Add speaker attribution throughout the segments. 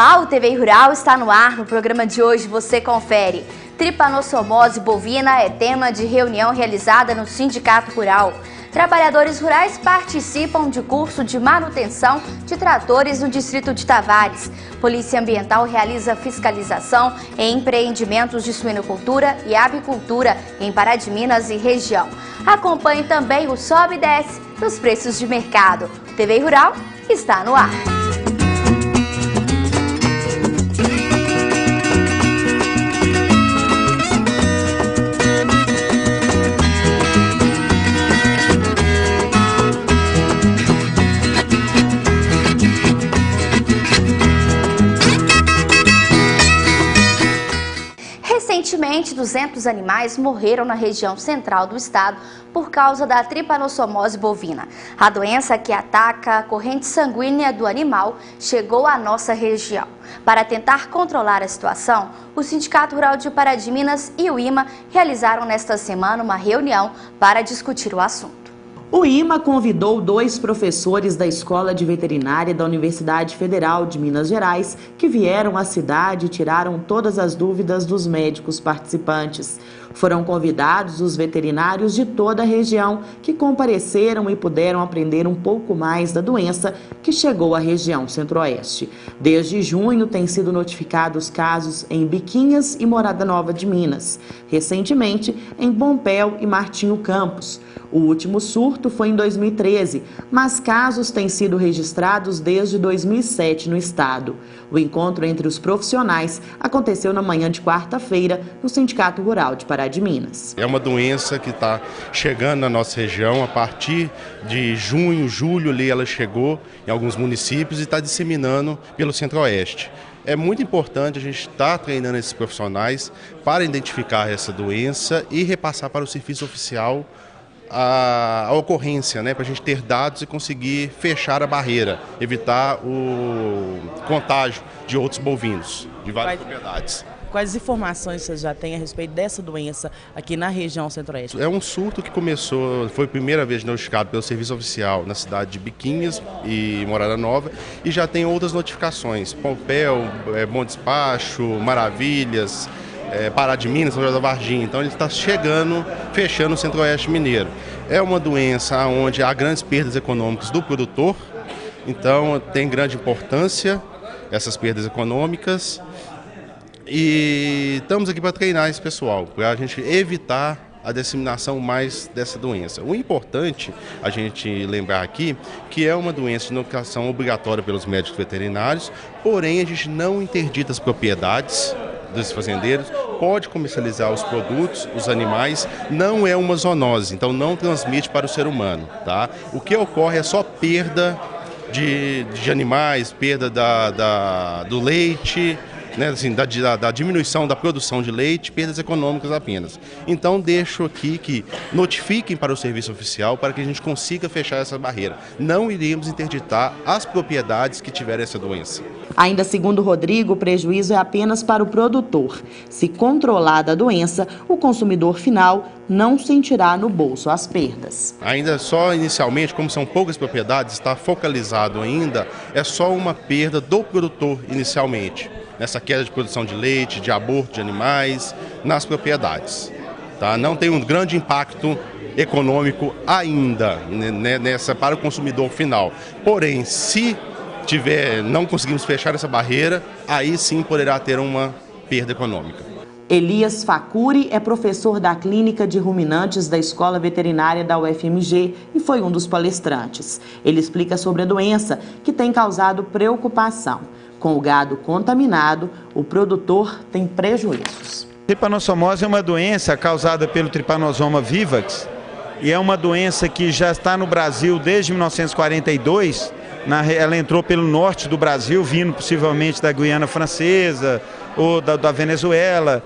Speaker 1: Olá, o TV Rural está no ar. No programa de hoje você confere. Tripanossomose bovina é tema de reunião realizada no Sindicato Rural. Trabalhadores rurais participam de curso de manutenção de tratores no distrito de Tavares. Polícia Ambiental realiza fiscalização em empreendimentos de suinocultura e avicultura em Pará de Minas e região. Acompanhe também o sobe e desce dos preços de mercado. O TV Rural está no ar. Recentemente, 200 animais morreram na região central do estado por causa da tripanossomose bovina. A doença que ataca a corrente sanguínea do animal chegou à nossa região. Para tentar controlar a situação, o Sindicato Rural de Pará de Minas e o IMA realizaram nesta semana uma reunião para discutir o assunto.
Speaker 2: O IMA convidou 2 professores da Escola de Veterinária da Universidade Federal de Minas Gerais que vieram à cidade e tiraram todas as dúvidas dos médicos participantes. Foram convidados os veterinários de toda a região que compareceram e puderam aprender um pouco mais da doença que chegou à região centro-oeste. Desde junho têm sido notificados casos em Biquinhas e Morada Nova de Minas, recentemente em Pompéu e Martinho Campos. O último surto foi em 2013, mas casos têm sido registrados desde 2007 no estado. O encontro entre os profissionais aconteceu na manhã de quarta-feira no Sindicato Rural de Pará de Minas.
Speaker 3: É uma doença que está chegando na nossa região a partir de junho, julho, ali ela chegou em alguns municípios e está disseminando pelo centro-oeste. É muito importante a gente estar treinando esses profissionais para identificar essa doença e repassar para o serviço oficial a ocorrência, para a gente ter dados e conseguir fechar a barreira, evitar o contágio de outros bovinos, de várias propriedades.
Speaker 4: Quais informações vocês já têm a respeito dessa doença aqui na região centro-oeste?
Speaker 3: É um surto que começou, foi a primeira vez notificado pelo serviço oficial na cidade de Biquinhas e Morada Nova e já tem outras notificações, Pompéu, Bom Despacho, Maravilhas, Pará de Minas, São José da Varginha. Então ele está chegando, fechando o centro-oeste mineiro. É uma doença onde há grandes perdas econômicas do produtor, então tem grande importância essas perdas econômicas e estamos aqui para treinar esse pessoal, para a gente evitar a disseminação mais dessa doença. O importante a gente lembrar aqui que é uma doença de notificação obrigatória pelos médicos veterinários, porém a gente não interdita as propriedades dos fazendeiros, pode comercializar os produtos, os animais, não é uma zoonose, então não transmite para o ser humano, tá? O que ocorre é só perda de animais, perda do leite, assim, da diminuição da produção de leite, perdas econômicas apenas. Então deixo aqui que notifiquem para o serviço oficial para que a gente consiga fechar essa barreira. Não iremos interditar as propriedades que tiverem essa doença.
Speaker 2: Ainda segundo Rodrigo, o prejuízo é apenas para o produtor. Se controlada a doença, o consumidor final não sentirá no bolso as perdas.
Speaker 3: Ainda só inicialmente, como são poucas propriedades, está focalizado ainda, é só uma perda do produtor inicialmente, nessa queda de produção de leite, de aborto de animais, nas propriedades. Tá? Não tem um grande impacto econômico ainda para o consumidor final. Porém, se não conseguimos fechar essa barreira, aí sim poderá ter uma perda econômica.
Speaker 2: Elias Facuri é professor da Clínica de Ruminantes da Escola Veterinária da UFMG e foi um dos palestrantes. Ele explica sobre a doença que tem causado preocupação. Com o gado contaminado, o produtor tem prejuízos.
Speaker 5: Tripanossomose é uma doença causada pelo Trypanosoma vivax e é uma doença que já está no Brasil desde 1942. Ela entrou pelo norte do Brasil, vindo possivelmente da Guiana Francesa ou da Venezuela,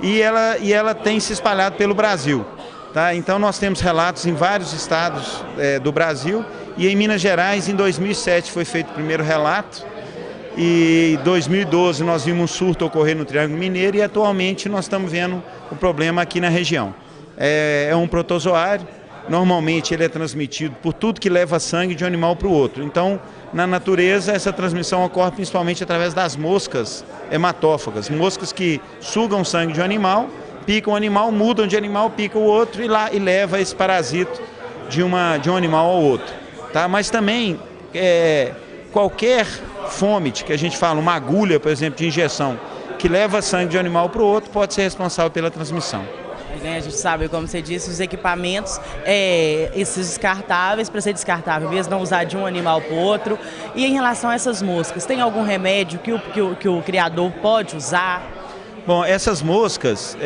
Speaker 5: e ela tem se espalhado pelo Brasil. Tá? Então nós temos relatos em vários estados do Brasil, e em Minas Gerais em 2007 foi feito o primeiro relato, e em 2012 nós vimos um surto ocorrer no Triângulo Mineiro, e atualmente nós estamos vendo o problema aqui na região. É um protozoário normalmente ele é transmitido por tudo que leva sangue de um animal para o outro. Então, na natureza, essa transmissão ocorre principalmente através das moscas hematófagas, moscas que sugam sangue de um animal, picam o animal, mudam de animal, picam o outro e leva esse parasito de um animal ao outro. Tá? Mas também, qualquer fômite, que a gente fala, uma agulha, por exemplo, de injeção, que leva sangue de um animal para o outro, pode ser responsável pela transmissão.
Speaker 4: A gente sabe, como você disse, os equipamentos, esses descartáveis, para ser descartável mesmo, não usar de um animal para o outro. E em relação a essas moscas, tem algum remédio que o criador pode usar?
Speaker 5: Bom, essas moscas,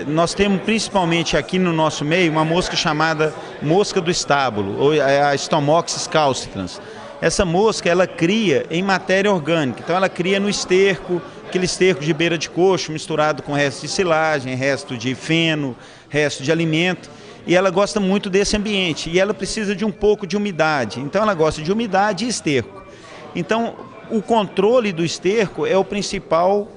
Speaker 5: nós temos principalmente aqui no nosso meio uma mosca chamada mosca do estábulo, ou a Stomoxys calcitrans. Essa mosca, ela cria em matéria orgânica, então ela cria no esterco, aquele esterco de beira de coxo misturado com resto de silagem, resto de feno, resto de alimento, e ela gosta muito desse ambiente, e ela precisa de um pouco de umidade, então ela gosta de umidade e esterco. Então, o controle do esterco é a principal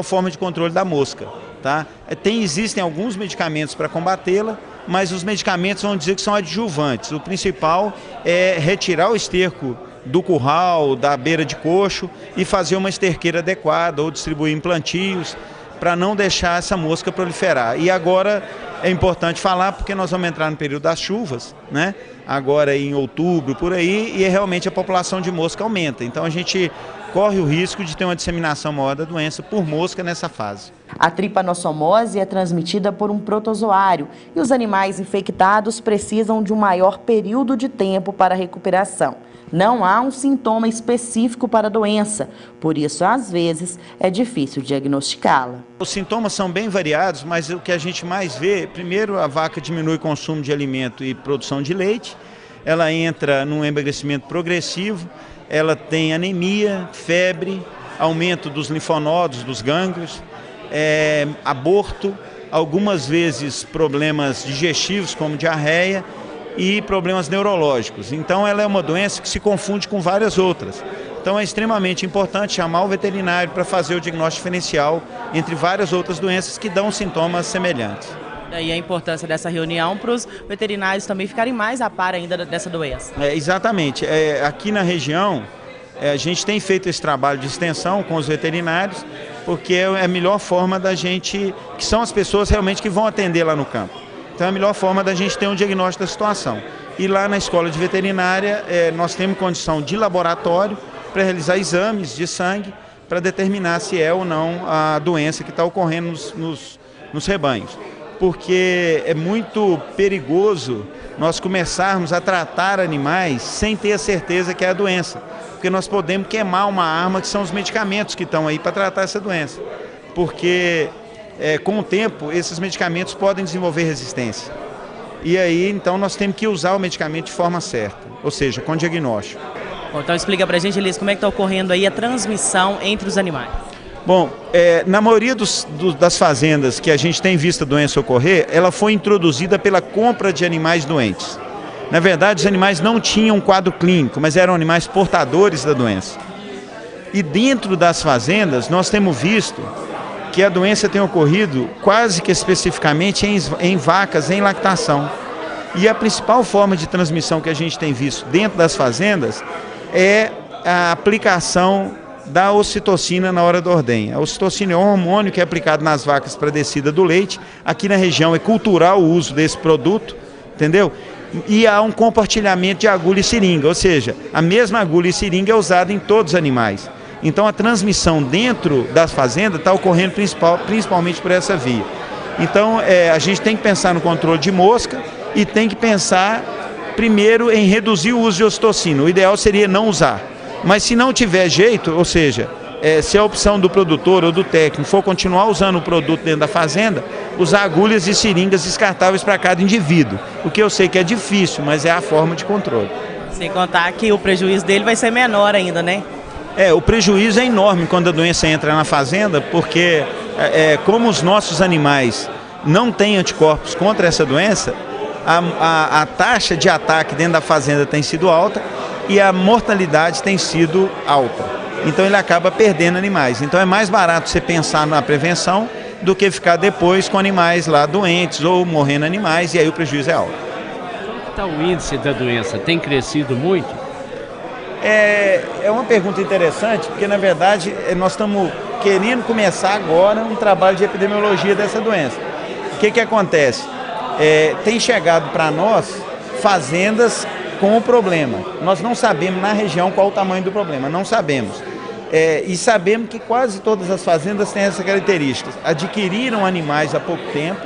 Speaker 5: forma de controle da mosca. Tá? Existem alguns medicamentos para combatê-la, mas os medicamentos vão dizer que são adjuvantes. O principal é retirar o esterco do curral, da beira de coxo e fazer uma esterqueira adequada ou distribuir em plantios para não deixar essa mosca proliferar. E agora é importante falar porque nós vamos entrar no período das chuvas, né? Agora em outubro, por aí, e realmente a população de mosca aumenta. Então a gente corre o risco de ter uma disseminação maior da doença por mosca nessa fase.
Speaker 2: A tripanossomose é transmitida por um protozoário e os animais infectados precisam de um maior período de tempo para a recuperação. Não há um sintoma específico para a doença, por isso, às vezes, é difícil diagnosticá-la.
Speaker 5: Os sintomas são bem variados, mas o que a gente mais vê, primeiro, a vaca diminui o consumo de alimento e produção de leite, ela entra num emagrecimento progressivo, ela tem anemia, febre, aumento dos linfonodos, dos gânglios, aborto, algumas vezes problemas digestivos, como diarreia, e problemas neurológicos. Então ela é uma doença que se confunde com várias outras. Então é extremamente importante chamar o veterinário para fazer o diagnóstico diferencial entre várias outras doenças que dão sintomas semelhantes.
Speaker 4: Daí a importância dessa reunião para os veterinários também ficarem mais a par ainda dessa doença.
Speaker 5: Exatamente. Aqui na região, a gente tem feito esse trabalho de extensão com os veterinários, porque é a melhor forma da gente, que são as pessoas realmente que vão atender lá no campo. Então é a melhor forma da gente ter um diagnóstico da situação. E lá na escola de veterinária, nós temos condição de laboratório para realizar exames de sangue para determinar se é ou não a doença que está ocorrendo nos rebanhos. Porque é muito perigoso nós começarmos a tratar animais sem ter a certeza que é a doença. Porque nós podemos queimar uma arma que são os medicamentos que estão aí para tratar essa doença. Porque com o tempo esses medicamentos podem desenvolver resistência. E aí então nós temos que usar o medicamento de forma certa, ou seja, com diagnóstico.
Speaker 4: Bom, então explica pra gente, Elias, como é que está ocorrendo aí a transmissão entre os animais?
Speaker 5: Bom, na maioria das fazendas que a gente tem visto a doença ocorrer, ela foi introduzida pela compra de animais doentes. Na verdade, os animais não tinham um quadro clínico, mas eram animais portadores da doença. E dentro das fazendas, nós temos visto que a doença tem ocorrido quase que especificamente em vacas em lactação. E a principal forma de transmissão que a gente tem visto dentro das fazendas é a aplicação da ocitocina na hora da ordenha. A ocitocina é um hormônio que é aplicado nas vacas para a descida do leite. Aqui na região é cultural o uso desse produto, entendeu? E há um compartilhamento de agulha e seringa, ou seja, a mesma agulha e seringa é usada em todos os animais. Então a transmissão dentro das fazendas está ocorrendo principalmente por essa via. Então a gente tem que pensar no controle de mosca e tem que pensar primeiro em reduzir o uso de ocitocina. O ideal seria não usar. Mas se não tiver jeito, ou seja, se a opção do produtor ou do técnico for continuar usando o produto dentro da fazenda, usar agulhas e seringas descartáveis para cada indivíduo. O que eu sei que é difícil, mas é a forma de controle.
Speaker 4: Sem contar que o prejuízo dele vai ser menor ainda, né?
Speaker 5: O prejuízo é enorme quando a doença entra na fazenda, porque como os nossos animais não têm anticorpos contra essa doença, a taxa de ataque dentro da fazenda tem sido alta e a mortalidade tem sido alta. Então ele acaba perdendo animais. Então é mais barato você pensar na prevenção do que ficar depois com animais lá doentes ou morrendo animais, e aí o prejuízo é alto.
Speaker 6: que está o índice da doença? Tem crescido muito?
Speaker 5: É uma pergunta interessante, porque na verdade nós estamos querendo começar agora um trabalho de epidemiologia dessa doença. O que acontece? Tem chegado para nós fazendas com o problema. Nós não sabemos na região qual o tamanho do problema, não sabemos. E sabemos que quase todas as fazendas têm essas características. Adquiriram animais há pouco tempo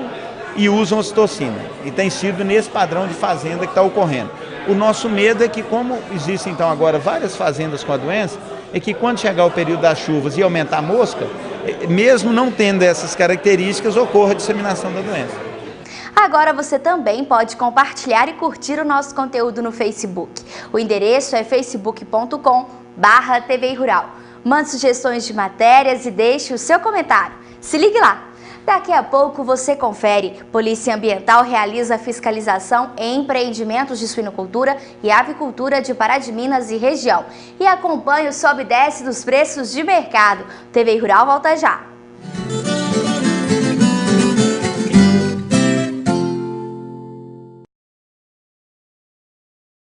Speaker 5: e usam ocitocina. E tem sido nesse padrão de fazenda que está ocorrendo. O nosso medo é que, como existem então agora várias fazendas com a doença, é que quando chegar o período das chuvas e aumentar a mosca, mesmo não tendo essas características, ocorra a disseminação da doença.
Speaker 1: Agora você também pode compartilhar e curtir o nosso conteúdo no Facebook. O endereço é facebook.com/TV Rural. Mande sugestões de matérias e deixe o seu comentário. Se ligue lá! Daqui a pouco você confere. Polícia Ambiental realiza fiscalização em empreendimentos de suinocultura e avicultura de Pará de Minas e região. E acompanhe o sobe e desce dos preços de mercado. TV Rural volta já!